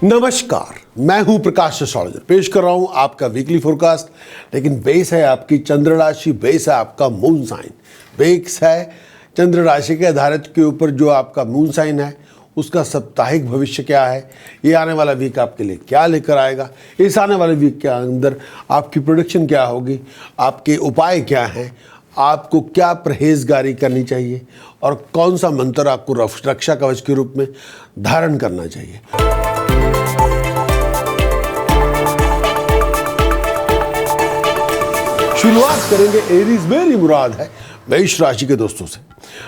नमस्कार, मैं हूं प्रकाश एस्ट्रोलॉजर। पेश कर रहा हूं आपका वीकली फोरकास्ट। लेकिन बेस है आपकी चंद्र राशि, बेस है आपका मून साइन, बेस है चंद्र राशि के आधारित के ऊपर जो आपका मून साइन है उसका साप्ताहिक भविष्य क्या है, ये आने वाला वीक आपके लिए क्या लेकर आएगा, इस आने वाले वीक के अंदर आपकी प्रोडक्शन क्या होगी, आपके उपाय क्या हैं, आपको क्या परहेजगारी करनी चाहिए और कौन सा मंत्र आपको रक्षा कवच के रूप में धारण करना चाहिए। शुरुआत करेंगे एरीज, मेरी मुराद है मेष राशि के दोस्तों से।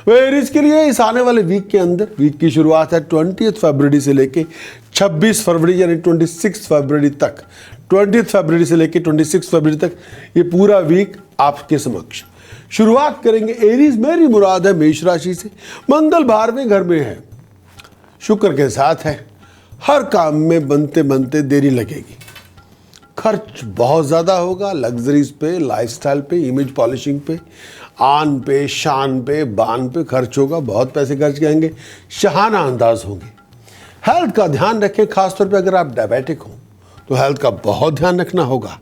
वह एरीज के लिए इस आने वाले वीक के अंदर, वीक की शुरुआत है 20 फरवरी से लेके 26 फरवरी यानी 26 फरवरी तक, 20 फरवरी से लेके 26 फरवरी तक ये पूरा वीक आपके समक्ष। शुरुआत करेंगे एरीज, मेरी मुराद है मेष राशि से। मंगल 12वें घर में है, शुक्र के साथ है। हर काम में बनते बनते देरी लगेगी, खर्च बहुत ज़्यादा होगा, लग्जरीज पे, लाइफस्टाइल पे, इमेज पॉलिशिंग पे, आन पे, शान पे, बान पे खर्च होगा, बहुत पैसे खर्च करेंगे, शहाना अंदाज होंगे। हेल्थ का ध्यान रखें, खासतौर पे अगर आप डायबिटिक हो तो हेल्थ का बहुत ध्यान रखना होगा।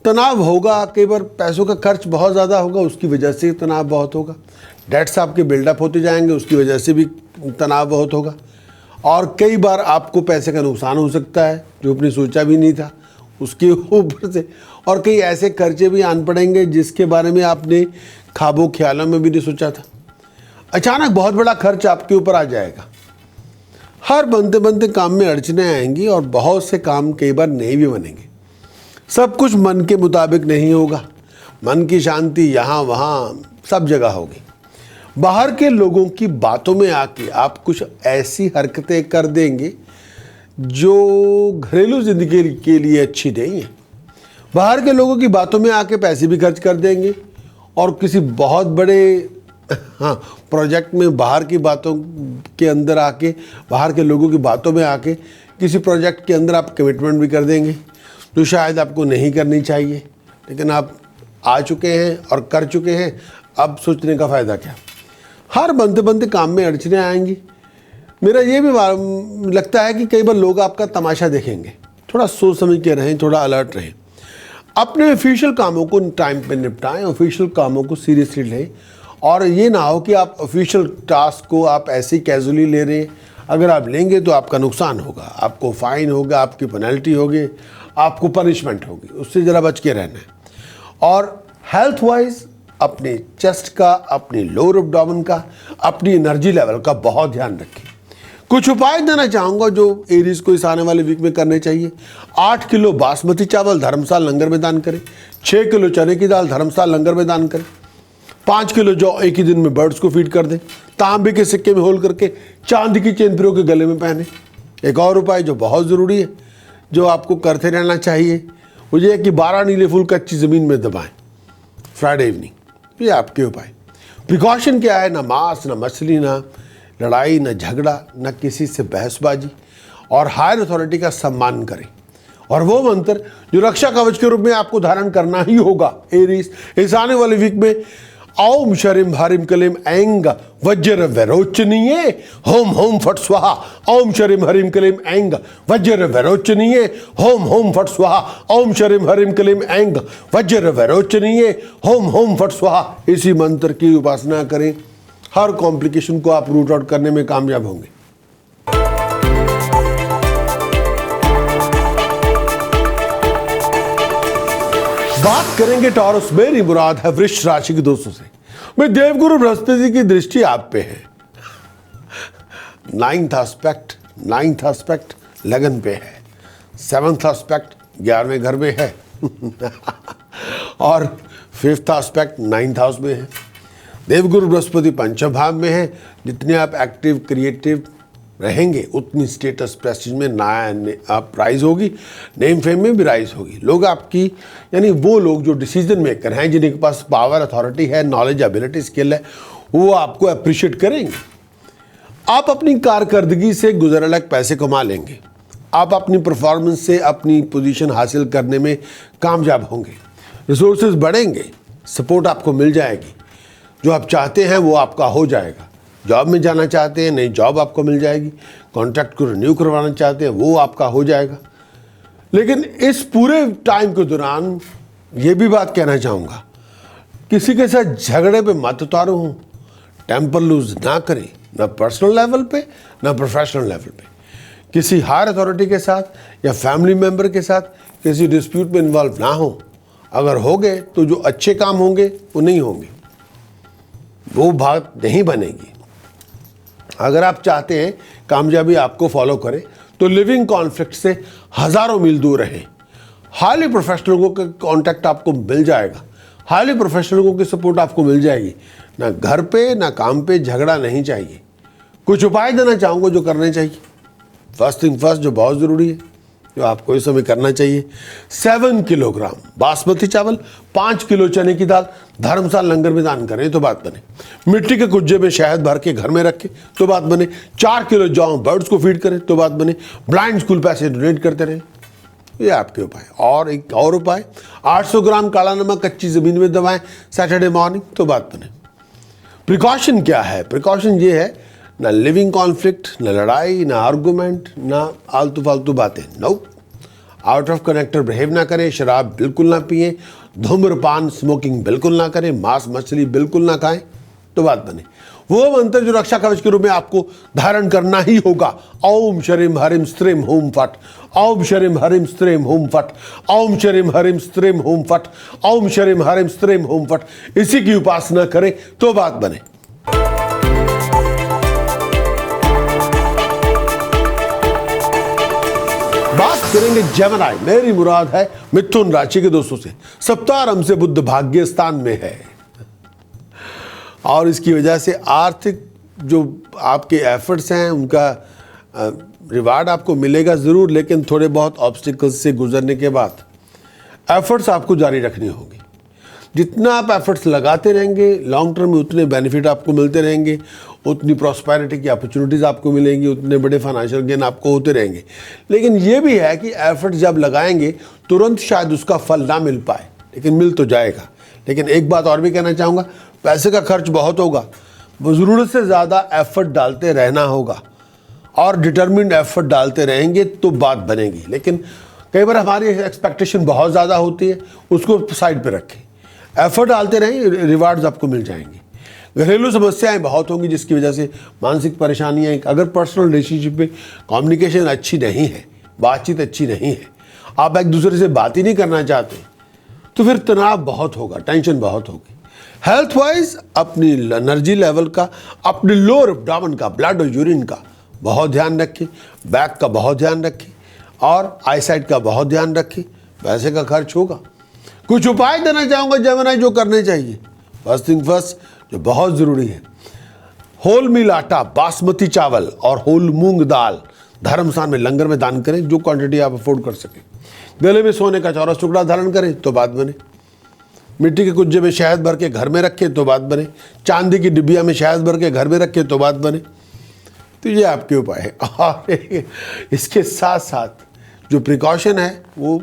तनाव होगा, कई बार पैसों का खर्च बहुत ज़्यादा होगा, उसकी वजह से तनाव बहुत होगा। डेट्स आपके बिल्डअप होते जाएंगे, उसकी वजह से भी तनाव बहुत होगा। और कई बार आपको पैसे का नुकसान हो सकता है जो आपने सोचा भी नहीं था उसके ऊपर से, और कई ऐसे खर्चे भी आन पड़ेंगे जिसके बारे में आपने ख्वाबों ख्यालों में भी नहीं सोचा था। अचानक बहुत बड़ा खर्च आपके ऊपर आ जाएगा। हर बनते बनते काम में अड़चने आएंगी और बहुत से काम कई बार नहीं भी बनेंगे। सब कुछ मन के मुताबिक नहीं होगा, मन की शांति यहाँ वहाँ सब जगह होगी। बाहर के लोगों की बातों में आके आप कुछ ऐसी हरकतें कर देंगे जो घरेलू जिंदगी के लिए अच्छी नहीं है। बाहर के लोगों की बातों में आके पैसे भी खर्च कर देंगे और किसी बहुत बड़े प्रोजेक्ट में बाहर की बातों के अंदर आके, बाहर के लोगों की बातों में आके किसी प्रोजेक्ट के अंदर आप कमिटमेंट भी कर देंगे तो शायद आपको नहीं करनी चाहिए, लेकिन आप आ चुके हैं और कर चुके हैं, अब सोचने का फ़ायदा क्या। हर बनते बनते काम में अड़चने आएंगी। मेरा ये भी लगता है कि कई बार लोग आपका तमाशा देखेंगे। थोड़ा सोच समझ के रहें, थोड़ा अलर्ट रहें। अपने ऑफिशियल कामों को टाइम पे निपटाएं, ऑफिशियल कामों को सीरियसली लें और ये ना हो कि आप ऑफिशियल टास्क को आप ऐसे ही कैजुअली ले रहे हैं। अगर आप लेंगे तो आपका नुकसान होगा, आपको फाइन होगा, आपकी पेनल्टी होगी, आपको पनिशमेंट होगी, उससे ज़रा बच के रहना है। और हेल्थ वाइज अपने चेस्ट का, अपने लोअर एब्डोमेन का, अपनी एनर्जी लेवल का बहुत ध्यान रखें। कुछ उपाय देना चाहूँगा जो एरीज को इस आने वाले वीक में करने चाहिए। 8 किलो बासमती चावल धर्मशाला लंगर में दान करें, 6 किलो चने की दाल धर्मशाला लंगर में दान करें, 5 किलो जौ एक ही दिन में बर्ड्स को फीड कर दें, तांबे के सिक्के में होल करके चांदी की चेन पिरो के गले में पहने। एक और उपाय जो बहुत ज़रूरी है, जो आपको करते रहना चाहिए, वो ये है कि 12 नीले फूल कच्ची ज़मीन में दबाएँ फ्राइडे इवनिंग। ये आपके उपाय। प्रिकॉशन क्या है, ना मांस, ना मछली, ना लड़ाई, न झगड़ा, न किसी से बहसबाजी, और हायर अथॉरिटी का सम्मान करें। और वो मंत्र जो रक्षा कवच के रूप में आपको धारण करना ही होगा एरीज इस आने वाले वीक में, ओम शरीम हरिम कलीम ऐंग वज्र वैरोचनीय होम होम फट स्वाहा। ओम शरीम हरिम कलीम ऐंग वज्र वैरोचनीय होम होम फट स्वाहा। ओम शरीम हरिम कलीम ऐंग वज्र वैरोचनीय होम होम फट स्वाहा। इसी मंत्र की उपासना करें, हर कॉम्प्लिकेशन को आप रूट आउट करने में कामयाब होंगे। बात करेंगे टॉरस, मेरी मुराद है वृष राशि के दोस्तों से। मैं देवगुरु बृहस्पति की दृष्टि आप पे है। नाइन्थ एस्पेक्ट लगन पे है, 7th एस्पेक्ट 11वें घर में है और 5th एस्पेक्ट 9th हाउस में है। देवगुरु बृहस्पति पंचम भाव में है। जितने आप एक्टिव क्रिएटिव रहेंगे उतनी स्टेटस प्रेस्टीज में आप राइज होगी, नेम फेम में भी राइज होगी। लोग आपकी, यानी वो लोग जो डिसीजन मेकर हैं, जिनके पास पावर, अथॉरिटी है, नॉलेज, एबिलिटी, स्किल है, वो आपको अप्रिशिएट करेंगे। आप अपनी कारकर्दगी से गुजर अलग पैसे कमा लेंगे। आप अपनी परफॉर्मेंस से अपनी पोजीशन हासिल करने में कामयाब होंगे। रिसोर्सेज बढ़ेंगे, सपोर्ट आपको मिल जाएगी, जो आप चाहते हैं वो आपका हो जाएगा। जॉब में जाना चाहते हैं, नई जॉब आपको मिल जाएगी। कॉन्ट्रैक्ट को रिन्यू करवाना चाहते हैं, वो आपका हो जाएगा। लेकिन इस पूरे टाइम के दौरान ये भी बात कहना चाहूँगा, किसी के साथ झगड़े पे मत उतारो हूँ, टेम्पर लूज ना करें, ना पर्सनल लेवल पे ना प्रोफेशनल लेवल पे। किसी हायर अथॉरिटी के साथ या फैमिली मेम्बर के साथ किसी डिस्प्यूट में इन्वॉल्व ना हो। अगर हो गए तो जो अच्छे काम होंगे वो नहीं होंगे, वो बात नहीं बनेगी। अगर आप चाहते हैं कामयाबी आपको फॉलो करे तो लिविंग कॉन्फ्लिक्ट से हज़ारों मील दूर रहें। हाईली प्रोफेशनलों का कॉन्टैक्ट आपको मिल जाएगा, हाईली प्रोफेशनलों की सपोर्ट आपको मिल जाएगी। ना घर पे ना काम पे झगड़ा नहीं चाहिए। कुछ उपाय देना चाहूँगा जो करने चाहिए। फर्स्ट थिंग फर्स्ट, जो बहुत ज़रूरी है, जो आपको इस समय करना चाहिए, 7 किलोग्राम बासमती चावल, 5 किलो चने की दाल धर्मशाला लंगर में दान करें तो बात बने। मिट्टी के कुज्जे में शहद भर के घर में रखें तो बात बने। 4 किलो जौ बर्ड्स को फीड करें तो बात बने। ब्लाइंड स्कूल पैसे डोनेट करते रहें। ये आपके उपाय। और एक और उपाय, 800 ग्राम काला नमक कच्ची ज़मीन में दबाएं सैटरडे मॉर्निंग तो बात बने। प्रिकॉशन क्या है? प्रिकॉशन ये है, ना लिविंग कॉन्फ्लिक्ट, ना लड़ाई, ना आर्गूमेंट, ना आलतू फालतू बातें। No, out of connector behave ना करें, शराब बिल्कुल ना पिएं, धूम्रपान स्मोकिंग बिल्कुल ना करें, मांस मछली बिल्कुल ना खाएं तो बात बने। वो मंत्र जो रक्षा कवच के रूप में आपको धारण करना ही होगा, ओम शरीम हरिम स्त्रीम होम फट, ओम शरीम हरिम स्त्रीम होम फट, ओम शरीम हरिम स्त्रीम होम फट, ओम शरीम हरिम स्त्रीम होम फट। इसी की उपासना करें तो बात बने। बात करेंगे जेमिनी, मेरी मुराद है मिथुन राशि के दोस्तों से। सप्ताह आरंभ से बुध भाग्य स्थान में है और इसकी वजह से आर्थिक जो आपके एफर्ट्स हैं उनका रिवार्ड आपको मिलेगा ज़रूर, लेकिन थोड़े बहुत ऑब्स्टिकल्स से गुजरने के बाद एफर्ट्स आपको जारी रखनी होगी। जितना आप एफर्ट्स लगाते रहेंगे लॉन्ग टर्म में उतने बेनिफिट आपको मिलते रहेंगे, उतनी प्रॉस्पेरिटी की अपॉर्चुनिटीज़ आपको मिलेंगी, उतने बड़े फाइनेंशियल गेन आपको होते रहेंगे। लेकिन ये भी है कि एफर्ट्स जब लगाएंगे तुरंत शायद उसका फल ना मिल पाए, लेकिन मिल तो जाएगा। लेकिन एक बात और भी कहना चाहूँगा, पैसे का खर्च बहुत होगा, ज़रूरत से ज़्यादा एफर्ट डालते रहना होगा और डिटर्मिन्ड एफर्ट डालते रहेंगे तो बात बनेगी। लेकिन कई बार हमारी एक्सपेक्टेशन बहुत ज़्यादा होती है, उसको साइड पे रखें, एफर्ट डालते रहें, रिवार्ड्स आपको मिल जाएंगे। घरेलू समस्याएं बहुत होंगी जिसकी वजह से मानसिक परेशानियां, अगर पर्सनल रिलेशनशिप में कम्युनिकेशन अच्छी नहीं है, बातचीत अच्छी नहीं है, आप एक दूसरे से बात ही नहीं करना चाहते, तो फिर तनाव बहुत होगा, टेंशन बहुत होगी। हेल्थ वाइज अपनी एनर्जी लेवल का, अपने लोअर एब्डोमेन का, ब्लड और यूरिन का बहुत ध्यान रखें, बैक का बहुत ध्यान रखें और आईसाइट का बहुत ध्यान रखें। पैसे का खर्च होगा। कुछ उपाय देना चाहूँगा जेमिनी जो करने चाहिए। फर्स्ट थिंग फर्स्ट, जो बहुत ज़रूरी है, होल मील आटा, बासमती चावल और होल मूंग दाल धर्मशाला में लंगर में दान करें, जो क्वांटिटी आप अफोर्ड कर सकें। गले में सोने का चौरस टुकड़ा धारण करें तो बात बने। मिट्टी के कुज्जे में शहद भर के घर में रखें तो बात बने। चांदी की डिब्बिया में शहद भर के घर में रखें तो बात बने। तो ये आपके उपाय है। और इसके साथ साथ जो प्रिकॉशन है वो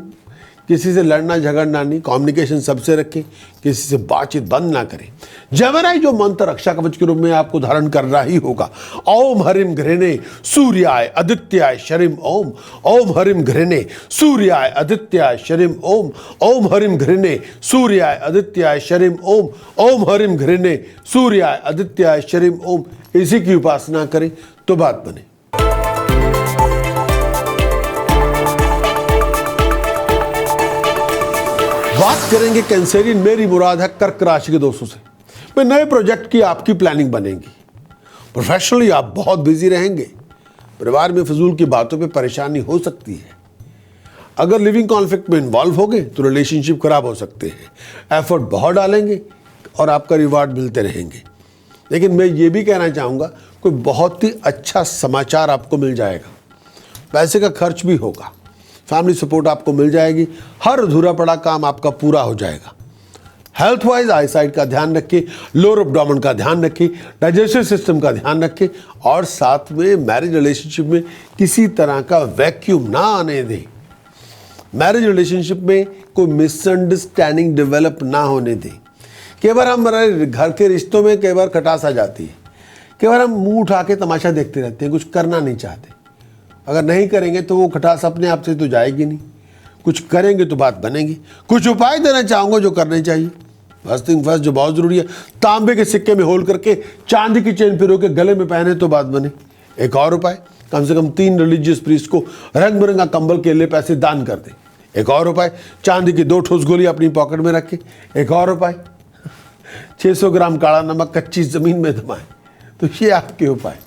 किसी से लड़ना झगड़ना नहीं, कम्युनिकेशन सबसे रखें, किसी से बातचीत बंद ना करें। जेमिनी जो मंत्र रक्षा कवच के रूप में आपको धारण करना ही होगा, ओम हरिम घृणे सूर्याय आदित्याय शरीम ओम, ओम हरिम घृणे सूर्याय आदित्याय शरीम ओम, ओम हरिम घृणे सूर्याय आदित्याय शरीम ओम, ओम हरिम घृणे सूर्याय आदित्याय शरीम ओम। इसी की उपासना करें तो बात बने। बात करेंगे कैंसरियन, मेरी मुराद है कर्क राशि के दोस्तों से। मैं नए प्रोजेक्ट की आपकी प्लानिंग बनेगी। प्रोफेशनली आप बहुत बिजी रहेंगे। परिवार में फजूल की बातों पे परेशानी हो सकती है। अगर लिविंग कॉन्फ्लिक्ट में इन्वॉल्व हो गए तो रिलेशनशिप खराब हो सकते हैं। एफर्ट बहुत डालेंगे और आपका रिवार्ड मिलते रहेंगे। लेकिन मैं ये भी कहना चाहूँगा, कोई बहुत ही अच्छा समाचार आपको मिल जाएगा। पैसे का खर्च भी होगा, फैमिली सपोर्ट आपको मिल जाएगी, हर अधूरा पड़ा काम आपका पूरा हो जाएगा। हेल्थ वाइज आईसाइट का ध्यान रखें, लोअर एब्डोमेन का ध्यान रखें, डाइजेस्टिव सिस्टम का ध्यान रखें और साथ में मैरिज रिलेशनशिप में किसी तरह का वैक्यूम ना आने दें। मैरिज रिलेशनशिप में कोई मिसअंडरस्टैंडिंग डेवलप ना होने दें। कई बार हमारे घर के रिश्तों में कई बार खटास आ जाती है, केवल हम मुंह उठा के तमाशा देखते रहते हैं, कुछ करना नहीं चाहते। अगर नहीं करेंगे तो वो खटास अपने आप से तो जाएगी नहीं, कुछ करेंगे तो बात बनेगी। कुछ उपाय देना चाहूँगा जो करने चाहिए। फर्स्ट थिंग फर्स्ट, जो बहुत ज़रूरी है, तांबे के सिक्के में होल करके चांदी की चेन पिरो के गले में पहने तो बात बने। एक और उपाय, कम से कम 3 रिलीजियस प्रीस्ट को रंग बिरंगा कंबल केले पैसे दान कर दें। एक और उपाय, चांदी की 2 ठोस गोली अपनी पॉकेट में रखें। एक और उपाय, 600 ग्राम काला नमक कच्ची जमीन में दबाएं। तो ये आपके उपाय।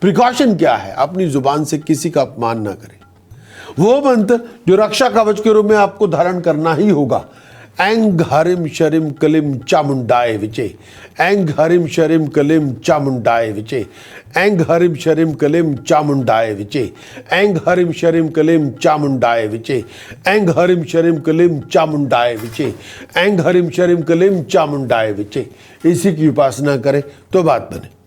प्रिकॉशन क्या है? अपनी जुबान से किसी का अपमान ना करें। वो मंत्र जो रक्षा कवच के रूप में आपको धारण करना ही होगा। ऐंग हरिम शरिम कलिम चामुंडाए विचे, ऐंग हरिम शरिम कलिम चामुंडाए विचे, ऐंग हरिम शरिम कलिम चामुंडाए विचे, ऐंग हरिम शरिम कलिम चामुंडाए विचे, ऐंग हरिम शरिम कलिम चामुंडाए विचे, ऐंग हरिम शरिम कलिम चामुंडाए विचे। इसी की उपासना करें तो बात बने।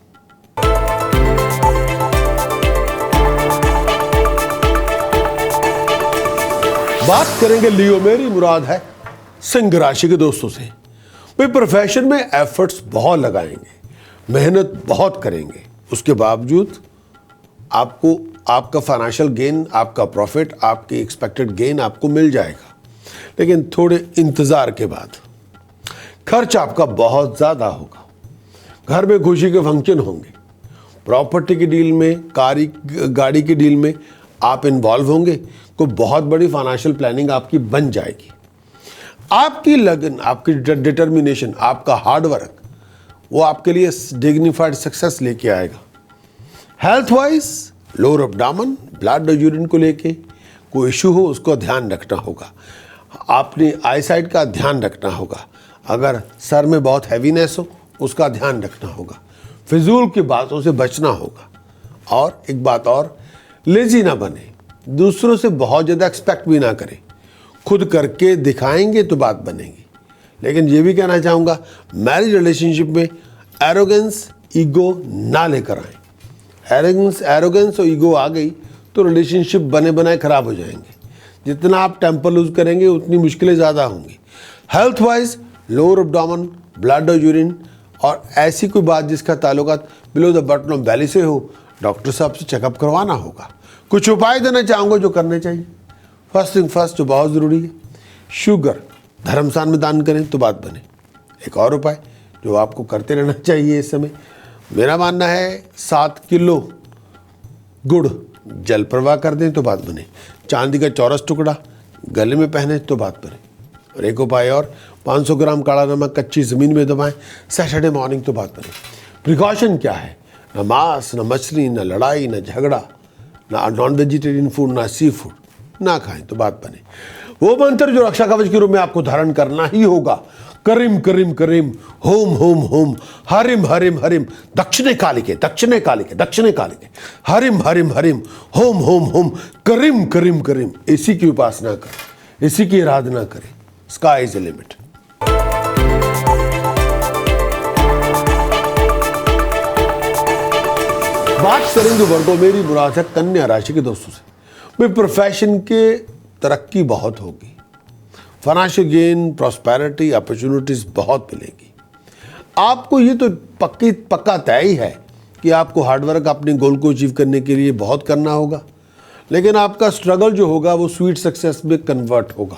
बात करेंगे लियो, मेरी मुराद है सिंह राशि के दोस्तों से। वे प्रोफेशन में एफर्ट्स बहुत लगाएंगे, मेहनत बहुत करेंगे, उसके बावजूद आपको आपका फाइनेंशियल गेन, आपका प्रॉफिट, आपकी एक्सपेक्टेड गेन आपको मिल जाएगा। लेकिन थोड़े इंतज़ार के बाद खर्च आपका बहुत ज़्यादा होगा। घर में खुशी के फंक्शन होंगे, प्रॉपर्टी की डील में, गाड़ी की डील में आप इन्वॉल्व होंगे। कोई बहुत बड़ी फाइनेंशियल प्लानिंग आपकी बन जाएगी। आपकी लगन, आपकी डिटर्मिनेशन, आपका हार्डवर्क, वो आपके लिए डिग्निफाइड सक्सेस लेके आएगा। Health wise lower abdomen, blood और यूरिन को लेके कोई इशू हो, उसको ध्यान रखना होगा। अपनी आईसाइट का ध्यान रखना होगा। अगर सर में बहुत हैवीनेस हो, उसका ध्यान रखना होगा। फिजूल की बातों से बचना होगा। और एक बात और, लेजी ना बने, दूसरों से बहुत ज़्यादा एक्सपेक्ट भी ना करें। खुद करके दिखाएंगे तो बात बनेगी। लेकिन ये भी कहना चाहूँगा, मैरिज रिलेशनशिप में एरोगेंस, ईगो ना लेकर आए। एरोगेंस और ईगो आ गई तो रिलेशनशिप बने बनाए खराब हो जाएंगे। जितना आप टेम्पर लूज करेंगे उतनी मुश्किलें ज़्यादा होंगी। Health wise lower abdomen, blood और यूरिन, और ऐसी कोई बात जिसका ताल्लुकात below the button of belly से हो, डॉक्टर साहब से चेकअप करवाना होगा। कुछ उपाय देना चाहूँगा जो करने चाहिए। फर्स्ट थिंग फर्स्ट, जो बहुत ज़रूरी है, शुगर धर्मस्थान में दान करें तो बात बने। एक और उपाय जो आपको करते रहना चाहिए इस समय, मेरा मानना है 7 किलो गुड़ जल प्रवाह कर दें तो बात बने। चांदी का चौरस टुकड़ा गले में पहने तो बात बने। और एक उपाय और, 500 ग्राम काला नमक कच्ची ज़मीन में दबाएं सैटरडे मॉर्निंग तो बात बने। प्रिकॉशन क्या है? न मांस, न मछली, न लड़ाई, न झगड़ा, ना नॉन वेजिटेरियन फूड, ना सी फूड ना खाएं तो बात बने। वो मंत्र जो रक्षा कवच के रूप में आपको धारण करना ही होगा। करीम करीम करीम, होम होम होम, हरिम हरिम हरिम, दक्षिणे कालिके, दक्षिणे कालिके, दक्षिणे कालिके, हरिम हरिम हरिम, होम होम होम, करीम करीम करीम। इसी की उपासना करें, इसी की आराधना करें। Sky is the limit. बात करेंगे वर्गों, मेरी मुराद है कन्या राशि के दोस्तों से। भाई प्रोफेशन के तरक्की बहुत होगी, फाइनेंशियल गेन, प्रॉस्पेरिटी, अपॉर्चुनिटीज बहुत मिलेगी आपको। ये तो पक्का तय ही है कि आपको हार्डवर्क अपने गोल को अचीव करने के लिए बहुत करना होगा। लेकिन आपका स्ट्रगल जो होगा वो स्वीट सक्सेस में कन्वर्ट होगा।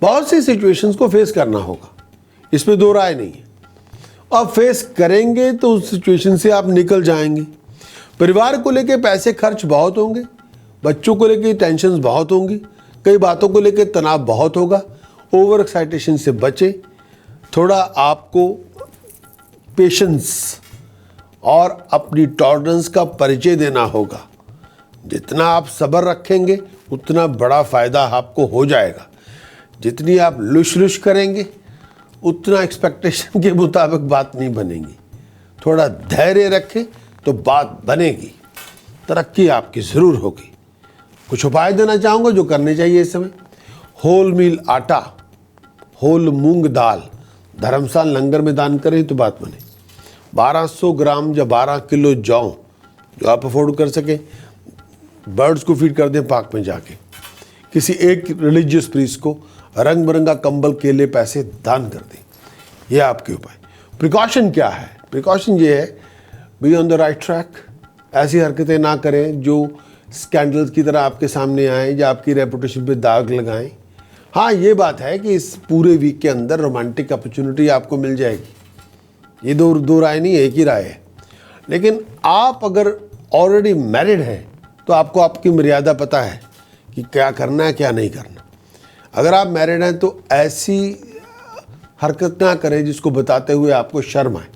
बहुत सी सिचुएशंस को फेस करना होगा, इसमें दो राय नहीं है। अब फेस करेंगे तो उस सिचुएशन से आप निकल जाएंगे। परिवार को लेके पैसे खर्च बहुत होंगे, बच्चों को लेके टेंशन्स बहुत होंगी, कई बातों को लेके तनाव बहुत होगा। ओवर एक्साइटेशन से बचें। थोड़ा आपको पेशेंस और अपनी टॉलरेंस का परिचय देना होगा। जितना आप सब्र रखेंगे उतना बड़ा फ़ायदा आपको हो जाएगा। जितनी आप लुश करेंगे उतना एक्सपेक्टेशन के मुताबिक बात नहीं बनेगी। थोड़ा धैर्य रखें तो बात बनेगी, तरक्की आपकी ज़रूर होगी। कुछ उपाय देना चाहूँगा जो करने चाहिए इस समय। होल मील आटा, होल मूंग दाल धर्मस्थान लंगर में दान करें तो बात बने। 1200 ग्राम या 12 किलो जौ जो आप अफोर्ड कर सकें, बर्ड्स को फीड कर दें पार्क में जाके। किसी एक रिलीजियस प्रीस्ट को रंग बिरंगा कंबल, केले, पैसे दान कर दें। यह आपके उपाय। प्रिकॉशन क्या है? प्रिकॉशन ये है, be on the right track. ऐसी हरकतें ना करें जो स्कैंडल्स की तरह आपके सामने आए या आपकी रेपुटेशन पे दाग लगाएं। हाँ, ये बात है कि इस पूरे वीक के अंदर रोमांटिक अपॉर्चुनिटी आपको मिल जाएगी, ये दो राय नहीं, एक ही राय है। लेकिन आप अगर ऑलरेडी मैरिड हैं तो आपको आपकी मर्यादा पता है कि क्या करना है क्या नहीं करना। अगर आप मैरिड हैं तो ऐसी हरकत ना करें जिसको बताते हुए आपको शर्म आए।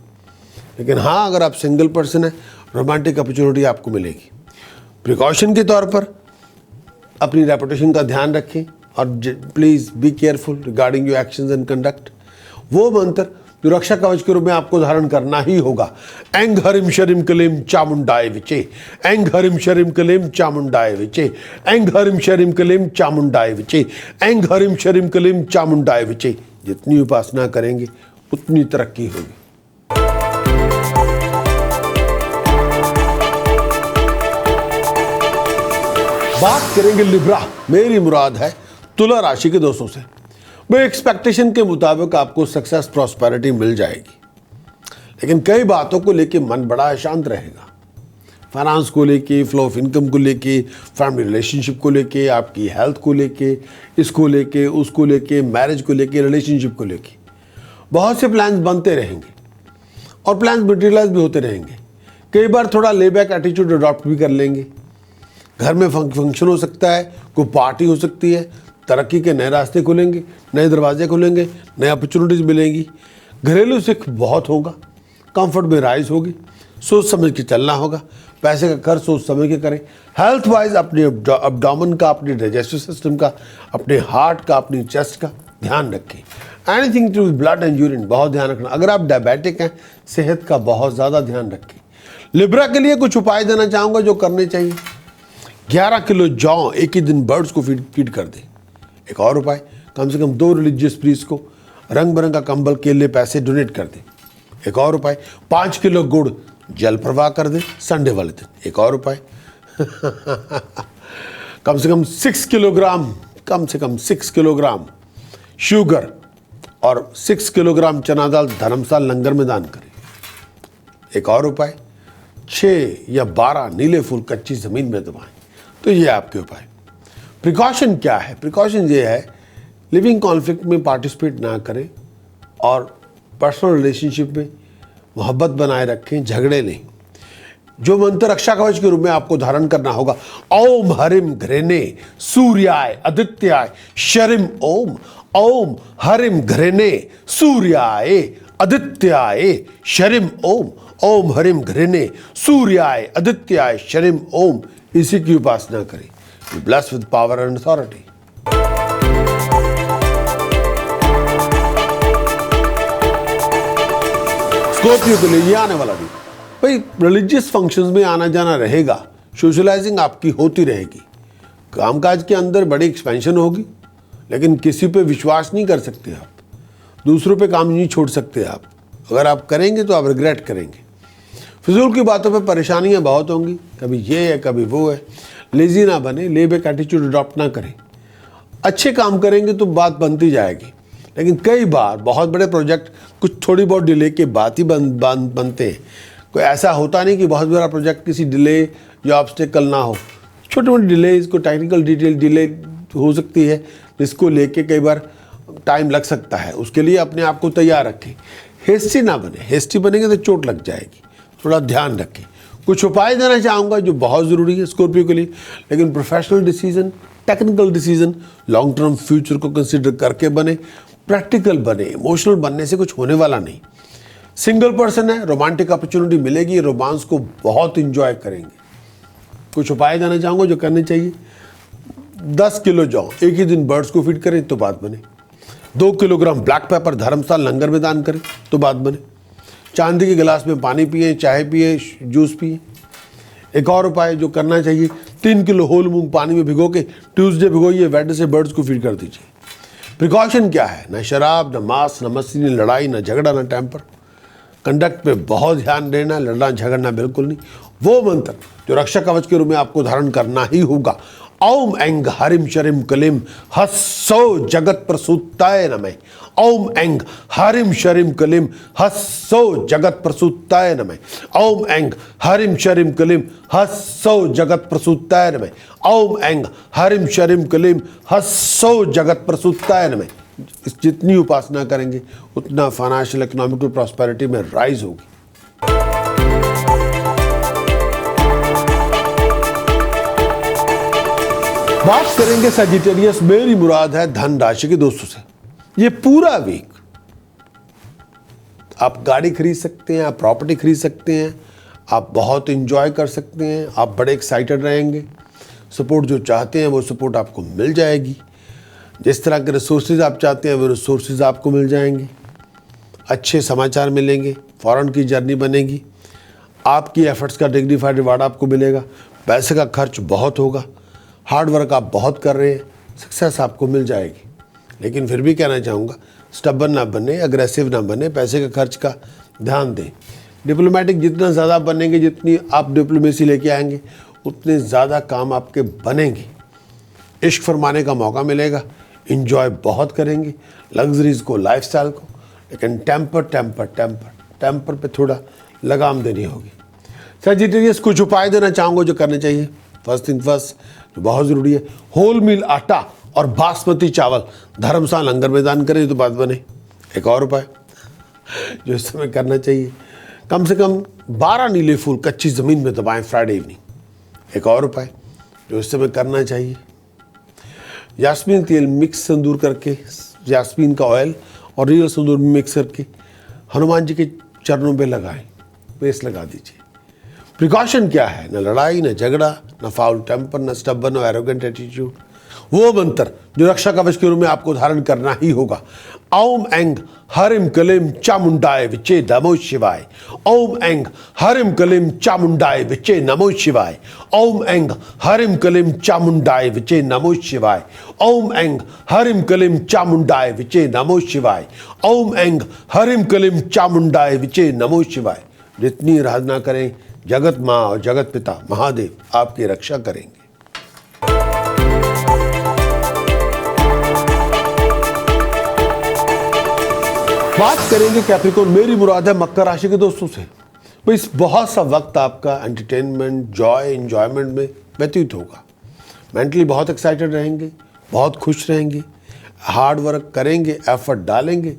लेकिन हाँ, अगर आप सिंगल पर्सन हैं, रोमांटिक अपॉर्चुनिटी आपको मिलेगी। प्रिकॉशन के तौर पर अपनी रेपुटेशन का ध्यान रखें और please be careful regarding your actions and conduct. वो मंत्र जो रक्षा कवच के रूप में आपको धारण करना ही होगा, एंग हरिम शरिम कलीम चामुंडाय विचे, एंग हरिम शरिम कलीम चामुंडाय विचे, एंग हरिम शरिम कलीम चामुंडाय विचे, एंग हरिम शरिम कलीम चामुंडाय विचे। जितनी उपासना करेंगे उतनी तरक्की होगी। बात करेंगे लिब्रा, मेरी मुराद है तुला राशि के दोस्तों से। वे एक्सपेक्टेशन के मुताबिक आपको सक्सेस प्रॉस्पेरिटी मिल जाएगी, लेकिन कई बातों को लेके मन बड़ा अशांत रहेगा। फाइनेंस को लेके, फ्लो ऑफ इनकम को लेके, फैमिली रिलेशनशिप को लेके, आपकी हेल्थ को लेके, इसको लेके, उसको लेके, मैरिज को लेके, रिलेशनशिप को लेके बहुत से प्लान्स बनते रहेंगे और प्लान्स मटेरियलाइज भी होते रहेंगे। कई बार थोड़ा लेबैक एटीट्यूड अडॉप्ट भी कर लेंगे। घर में फंक्शन हो सकता है, कोई पार्टी हो सकती है, तरक्की के नए रास्ते खुलेंगे, नए दरवाजे खुलेंगे, नए अपॉर्चुनिटीज़ मिलेंगी। घरेलू सुख बहुत होगा, कंफर्ट में राइज होगी, सोच समझ के चलना होगा, पैसे का खर्च सोच समझ के करें। हेल्थ वाइज अपने अब्डोमेन का, अपने डाइजेस्टिव सिस्टम का, अपने हार्ट का, अपनी चेस्ट का ध्यान रखें। Anything to blood and urine बहुत ध्यान रखना। अगर आप डायबिटिक हैं, सेहत का बहुत ज़्यादा ध्यान रखें। लिब्रा के लिए कुछ उपाय देना चाहूँगा जो करने चाहिए। 11 किलो जौ एक ही दिन बर्ड्स को फीड कर दें। एक और उपाय, कम से कम 2 रिलीजियस प्रीस्ट को रंग बिरंगा कंबल, केले, पैसे डोनेट कर दें। एक और उपाय, 5 किलो गुड़ जल प्रवाह कर दें संडे वाले दिन। एक और उपाय कम से कम 6 किलोग्राम शुगर और 6 किलोग्राम चना दाल धर्मशाला लंगर में दान करें। एक और उपाय, 6 या 12 नीले फूल कच्ची ज़मीन में दबाएं। तो ये आपके उपाय। प्रिकॉशन क्या है? प्रिकॉशन ये है, लिविंग कॉन्फ्लिक्ट में पार्टिसिपेट ना करें और पर्सनल रिलेशनशिप में मोहब्बत बनाए रखें, झगड़े नहीं। जो मंत्र रक्षा कवच के रूप में आपको धारण करना होगा, ओम हरिम घृणे सूर्याय आदित्याय शरिम ओम, ओम हरिम घृणे सूर्याय आदित्याय शरिम ओम, ओम हरिम घृणे सूर्याय आदित्याय शरिम ओम। इसी की उपासना करें। Blessed with power and authority. Scorpio के लिए ये आने वाला भी भाई रिलीजियस फंक्शंस में आना जाना रहेगा, सोशलाइजिंग आपकी होती रहेगी, कामकाज के अंदर बड़ी एक्सपेंशन होगी, लेकिन किसी पे विश्वास नहीं कर सकते आप, दूसरों पे काम नहीं छोड़ सकते आप। अगर आप करेंगे तो आप रिग्रेट करेंगे। फिजूल की बातों पे परेशानियां बहुत होंगी, कभी ये है कभी वो है। लेजी ना बने, लेबैक एटीट्यूड अडॉप्ट ना करें। अच्छे काम करेंगे तो बात बनती जाएगी, लेकिन कई बार बहुत बड़े प्रोजेक्ट कुछ थोड़ी बहुत डिले के बाद ही बनते हैं। कोई ऐसा होता नहीं कि बहुत बड़ा प्रोजेक्ट किसी डिले या ऑब्स्टेकल ना हो। छोटे मोटे डिले, इसको टेक्निकल डिटेल डिले हो सकती है, जिसको लेके कई बार टाइम लग सकता है। उसके लिए अपने आप को तैयार रखें, हेस्टी ना बने। हेस्टी बनेंगे तो चोट लग जाएगी, थोड़ा ध्यान रखें। कुछ उपाय देना चाहूँगा जो बहुत ज़रूरी है स्कॉर्पियो के लिए, लेकिन professional decision, technical decision, long term future को कंसिडर करके बने, प्रैक्टिकल बने। इमोशनल बनने से कुछ होने वाला नहीं। सिंगल पर्सन है, रोमांटिक अपॉर्चुनिटी मिलेगी, रोमांस को बहुत इंजॉय करेंगे। कुछ उपाय देना चाहूँगा जो करने चाहिए। 10 किलो जौ एक ही दिन बर्ड्स को फीड करें तो बात बने। 2 किलोग्राम ब्लैक पेपर धर्मशाला लंगर में दान करें तो बात बने। चांदी के गिलास में पानी पिए, चाय पिए, जूस पिए। एक और उपाय जो करना चाहिए, 3 किलो होल मूंग पानी में भिगो के ट्यूसडे भिगोइए, वेडनेसडे बर्ड्स को फीड कर दीजिए। प्रिकॉशन क्या है? न शराब, न मांस, न मस्ती, न लड़ाई, न झगड़ा, न टेम्पर। कंडक्ट पे बहुत ध्यान देना, लड़ना झगड़ना बिल्कुल नहीं। वो मंत्र जो रक्षा कवच के रूप में आपको धारण करना ही होगा, ओम ऐंग हरिम शरिम कलिम हस्सो जगत प्रसूताय नमः। ओम ऐंग हरिम शरिम कलिम हस्सो जगत प्रसूताय नमः। ओम ऐंग हरिम शरिम कलिम हस्सो जगत प्रसूताय नमः। ओम ऐंग हरिम शरिम कलिम हस्सो जगत प्रसूताय नमः। जितनी उपासना करेंगे उतना फाइनेंशियल इकोनॉमिकल प्रॉस्पेरिटी में राइज होगी। बात करेंगे सजिटेरियस, मेरी मुराद है धन राशि के दोस्तों से। ये पूरा वीक आप गाड़ी खरीद सकते हैं, आप प्रॉपर्टी खरीद सकते हैं, आप बहुत इंजॉय कर सकते हैं, आप बड़े एक्साइटेड रहेंगे। सपोर्ट जो चाहते हैं वो सपोर्ट आपको मिल जाएगी। जिस तरह के रिसोर्सेज आप चाहते हैं वो रिसोर्सेज आपको मिल जाएंगे। अच्छे समाचार मिलेंगे, फॉरेन की जर्नी बनेगी, आपकी एफर्ट्स का डिग्निफाइड रिवार्ड आपको मिलेगा। पैसे का खर्च बहुत होगा, हार्ड वर्क आप बहुत कर रहे हैं, सक्सेस आपको मिल जाएगी। लेकिन फिर भी कहना चाहूँगा, स्टबर्न ना बने, अग्रेसिव ना बने, पैसे का खर्च का ध्यान दें। डिप्लोमेटिक जितना ज़्यादा बनेंगे, जितनी आप डिप्लोमेसी लेके आएंगे, उतने ज़्यादा काम आपके बनेंगे। इश्क फरमाने का मौका मिलेगा, इंजॉय बहुत करेंगे लग्जरीज़ को, लाइफस्टाइल को। लेकिन टेम्पर पे थोड़ा लगाम देनी होगी। सजिटेरियस, कुछ उपाय देना चाहूँगा जो करने चाहिए। फर्स्ट थिंग फर्स्ट, जो बहुत ज़रूरी है, होल मील आटा और बासमती चावल धर्मशाला लंगर में दान करें तो बात बने। एक और उपाय जो इस समय करना चाहिए, कम से कम 12 नीले फूल कच्ची ज़मीन में दबाएं फ्राइडे इवनिंग। एक और उपाय जो इस समय करना चाहिए, यास्मीन तेल मिक्स सिंदूर करके, यास्मीन का ऑयल और रियल सिंदूर मिक्स करके हनुमान जी के चरणों पे लगाएं, पेस्ट लगा दीजिए। प्रिकॉशन क्या है, न लड़ाई, न झगड़ा, न फाउल टेम्पर, न स्टबर्न, न एरोगेंट एटीट्यूड। वो मंत्र जो रक्षा कवच के रूप में आपको धारण करना ही होगा। ओम ऐंग हरिम कलिम चामुंडाय विचे नमो शिवाय। ओम ऐंग हरिम कलिम चामुंडाय विचे नमो शिवाय। ओम ऐंग हरिम कलिम चामुंडाय विचे नमो शिवाय। ओम ऐंग हरिम कलिम चामुंडाय विचे नमो शिवाय। ओम ऐंग हरिम कलिम चामुंडाय विचे नमो शिवाय। जितनी आराधना करें, जगत माँ और जगत पिता महादेव आपकी रक्षा करेंगे। बात करेंगे कैप्रिकॉर्न, मेरी मुराद है मकर राशि के दोस्तों से। तो इस बहुत सा वक्त आपका एंटरटेनमेंट, जॉय, एंजॉयमेंट में व्यतीत होगा। मेंटली बहुत एक्साइटेड रहेंगे, बहुत खुश रहेंगे, हार्ड वर्क करेंगे, एफर्ट डालेंगे,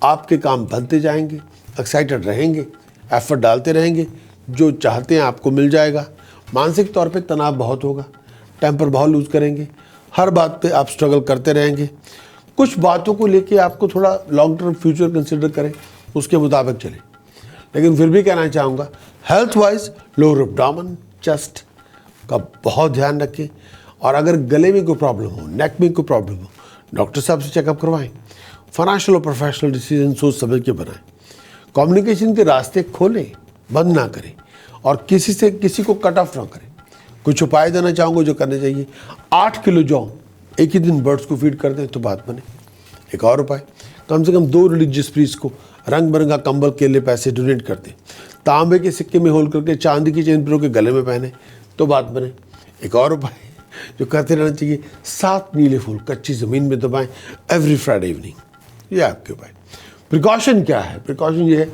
आपके काम बनते जाएंगे, एक्साइटेड रहेंगे, एफर्ट डालते रहेंगे, जो चाहते हैं आपको मिल जाएगा। मानसिक तौर पे तनाव बहुत होगा, टेम्पर बहुत लूज करेंगे, हर बात पे आप स्ट्रगल करते रहेंगे। कुछ बातों को लेके आपको थोड़ा लॉन्ग टर्म फ्यूचर कंसिडर करें, उसके मुताबिक चलें। लेकिन फिर भी कहना चाहूँगा, health wise lower abdomen, chest का बहुत ध्यान रखें। और अगर गले में कोई प्रॉब्लम हो, नेक में कोई प्रॉब्लम हो, डॉक्टर साहब से चेकअप करवाएं। फाइनेंशियल और प्रोफेशनल डिसीजन सोच समझ के बनाएं। कम्युनिकेशन के रास्ते खोलें, बंद ना करें, और किसी को कट ऑफ ना करें। कुछ उपाय देना चाहूँगा जो करने चाहिए। 8 किलो जौ एक ही दिन बर्ड्स को फीड कर दें तो बात बने। एक और उपाय, कम से कम 2 रिलीजियस प्रीस्ट को रंग बिरंगा कंबल के लिए पैसे डोनेट कर दें। तांबे के सिक्के में होल करके चांदी की चेन पिरो के गले में पहने तो बात बने। एक और उपाय जो करते रहना चाहिए, 7 नीले फूल कच्ची ज़मीन में दबाएं एवरी फ्राइडे इवनिंग। ये आपके उपाय। प्रिकॉशन क्या है? प्रिकॉशन ये है,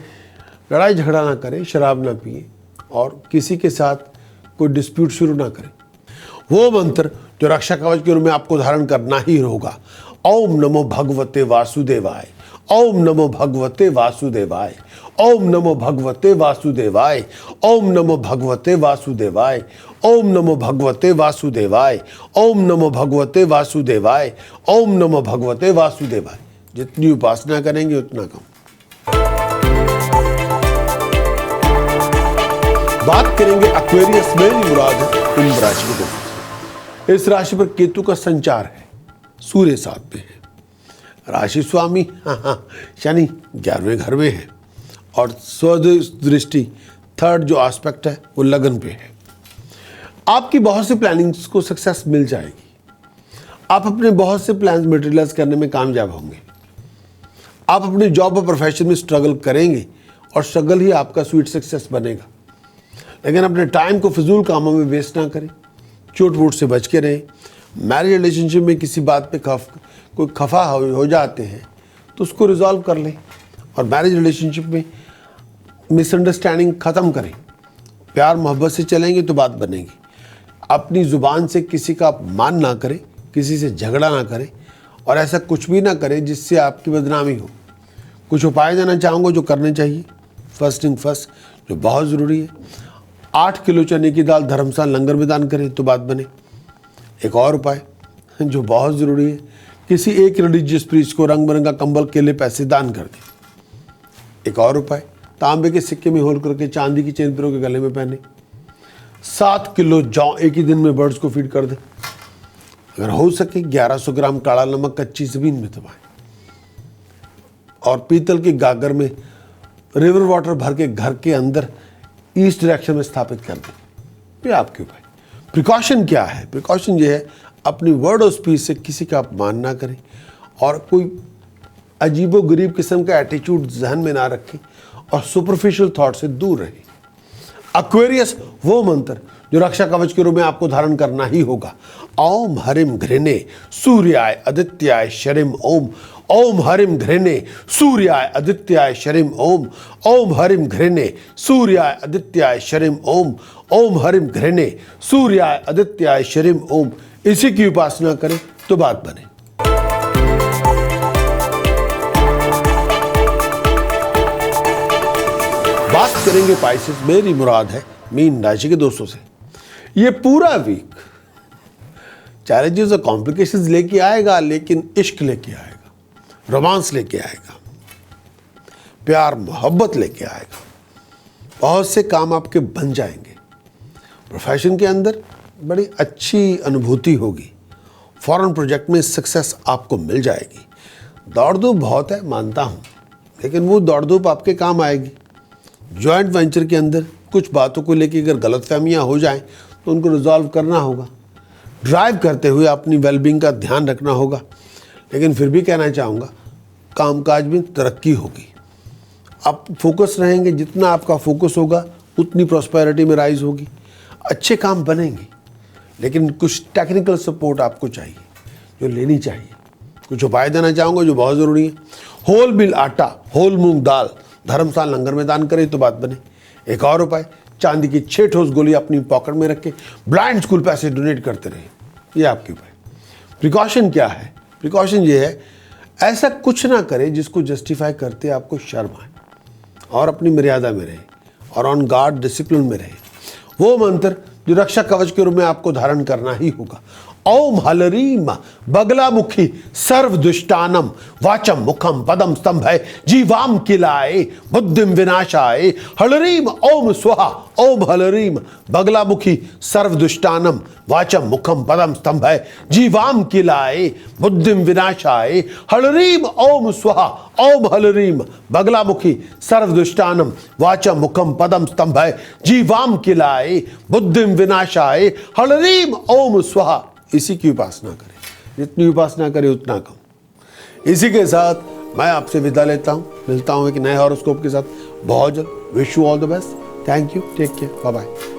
लड़ाई झगड़ा ना करें, शराब ना पिए, और किसी के साथ कोई डिस्प्यूट शुरू ना करें। वो मंत्र जो रक्षा कवच के रूप में आपको धारण करना ही होगा। ओम नमो भगवते वासुदेवाय। ओम नमो भगवते वासुदेवाय। ओम नमो भगवते वासुदेवाय। ओम नमो भगवते वासुदेवाय। ओम नमो भगवते वासुदेवाय। ओम नमो भगवते वासुदेवाय। ओम नमो भगवते वासुदेवाय। जितनी उपासना करेंगे उतना कम। बात करेंगे एक्वेरियस, मेरी मुराद है कुंभ राशि के दोस्तों। इस राशि पर केतु का संचार है, सूर्य 7 पे है, राशि स्वामी शनि 11वें घर में है, और स्वदृष्टि 3rd जो एस्पेक्ट है वो लगन पे है। आपकी बहुत सी प्लानिंग्स को सक्सेस मिल जाएगी। आप अपने बहुत से प्लान्स मटेरियलाइज करने में कामयाब होंगे। आप अपने जॉब और प्रोफेशन में स्ट्रगल करेंगे, और स्ट्रगल ही आपका स्वीट सक्सेस बनेगा। लेकिन अपने टाइम को फिजूल कामों में वेस्ट ना करें, चोट वोट से बच के रहें। मैरिज रिलेशनशिप में किसी बात पे कोई खफा हो जाते हैं तो उसको रिजॉल्व कर लें और मैरिज रिलेशनशिप में मिसअंडरस्टैंडिंग ख़त्म करें। प्यार मोहब्बत से चलेंगे तो बात बनेगी। अपनी ज़ुबान से किसी का अपमान ना करें, किसी से झगड़ा ना करें और ऐसा कुछ भी ना करें जिससे आपकी बदनामी हो। कुछ उपाय देना चाहूँगा जो करने चाहिए। फर्स्ट थिंग फर्स्ट, जो बहुत ज़रूरी है, 8 किलो चने की दाल धर्मशाला लंगर में दान करें तो बात बने। एक और उपाय जो बहुत ज़रूरी है, किसी एक रिलीजियस प्रीस्ट को रंग बिरंगा कंबल, केले, पैसे दान कर दें। एक और उपाय, तांबे के सिक्के में होल करके चांदी की चेन पिरो के गले में पहने। 7 किलो जौ एक ही दिन में बर्ड्स को फीड कर दें। अगर हो सके 1100 ग्राम काला नमक कच्ची ज़मीन में दबाएं और पीतल के गागर में रिवर वाटर भर के घर के अंदर ईस्ट डायरेक्शन में स्थापित कर दें। ये आपके उपाय। प्रिकॉशन क्या है? प्रिकॉशन ये है, अपनी वर्ड और स्पीच से किसी का अपमान ना करें और कोई अजीबो गरीब किस्म का एटीट्यूड जहन में ना रखें और सुपरफिशियल थॉट से दूर रहें। एक्वेरियस वो मंत्र जो रक्षा कवच के रूप में आपको धारण करना ही होगा। ओम हरिम घृणे सूर्याय आदित्याय शरिम ओम। ओम हरिम घृणे सूर्याय आदित्याय शरिम ओम। ओम हरिम घृणे सूर्याय आदित्याय शरिम ओम। ओम हरिम घृणे सूर्याय आदित्याय शरिम ओम। इसी की उपासना करें तो बात बने। बात करेंगे पाइसेस, मेरी मुराद है मीन राशि के दोस्तों से। ये पूरा वीक चैलेंजेस और कॉम्प्लिकेशंस लेके आएगा, लेकिन इश्क लेके आएगा, रोमांस लेके आएगा, प्यार मोहब्बत लेके आएगा। बहुत से काम आपके बन जाएंगे। प्रोफेशन के अंदर बड़ी अच्छी अनुभूति होगी। फॉरेन प्रोजेक्ट में सक्सेस आपको मिल जाएगी। दौड़ धूप बहुत है मानता हूँ, लेकिन वो दौड़ धूप आपके काम आएगी। जॉइंट वेंचर के अंदर कुछ बातों को लेकर अगर गलतफहमियां हो जाएं तो उनको रिजॉल्व करना होगा। ड्राइव करते हुए अपनी वेलबींग का ध्यान रखना होगा। लेकिन फिर भी कहना चाहूँगा, कामकाज में तरक्की होगी। आप फोकस रहेंगे, जितना आपका फोकस होगा उतनी प्रॉस्पेरिटी में राइज होगी। अच्छे काम बनेंगे, लेकिन कुछ टेक्निकल सपोर्ट आपको चाहिए जो लेनी चाहिए। कुछ उपाय देना चाहूँगा जो बहुत ज़रूरी है। होल मिल आटा, होल मूंग दाल धर्मशाला लंगर में दान करें तो बात बने। एक और उपाय, चांदी की 6 ठोस गोली अपनी पॉकेट में रख के ब्लाइंड स्कूल पैसे डोनेट करते रहें। ये आपके उपाय। प्रिकॉशन क्या है? प्रिकॉशन ये है, ऐसा कुछ ना करें जिसको जस्टिफाई करते आपको शर्म आए और अपनी मर्यादा में रहे और ऑन गार्ड डिसिप्लिन में रहे। वो मंत्र जो रक्षा कवच के रूप में आपको धारण करना ही होगा। ओम हलरीम बगलामुखी सर्व दुष्टानम वाचम मुखम पदम स्तंभय जीवाम किलाए बुद्धिम विनाशाय हलरीम ओम स्वाहा। ओम हलरीम बगलामुखी सर्व दुष्टानम वाचम मुखम पदम स्तंभय जीवाम किलाए बुद्धिम विनाशाय हलरीम ओम स्वाहा। ओम हलरीम बगलामुखी सर्व दुष्टानम वाचम मुखम पदम स्तंभय जीवाम किलाए बुद्धिम विनाशाय हलरीम ओम स्वाहा। इसी की उपासना करें। जितनी उपासना करें उतना कम। इसी के साथ मैं आपसे विदा लेता हूं। मिलता हूं एक नए हॉरोस्कोप के साथ बहुत जल्द। Wish you all the best. Thank you. Take care. Bye bye.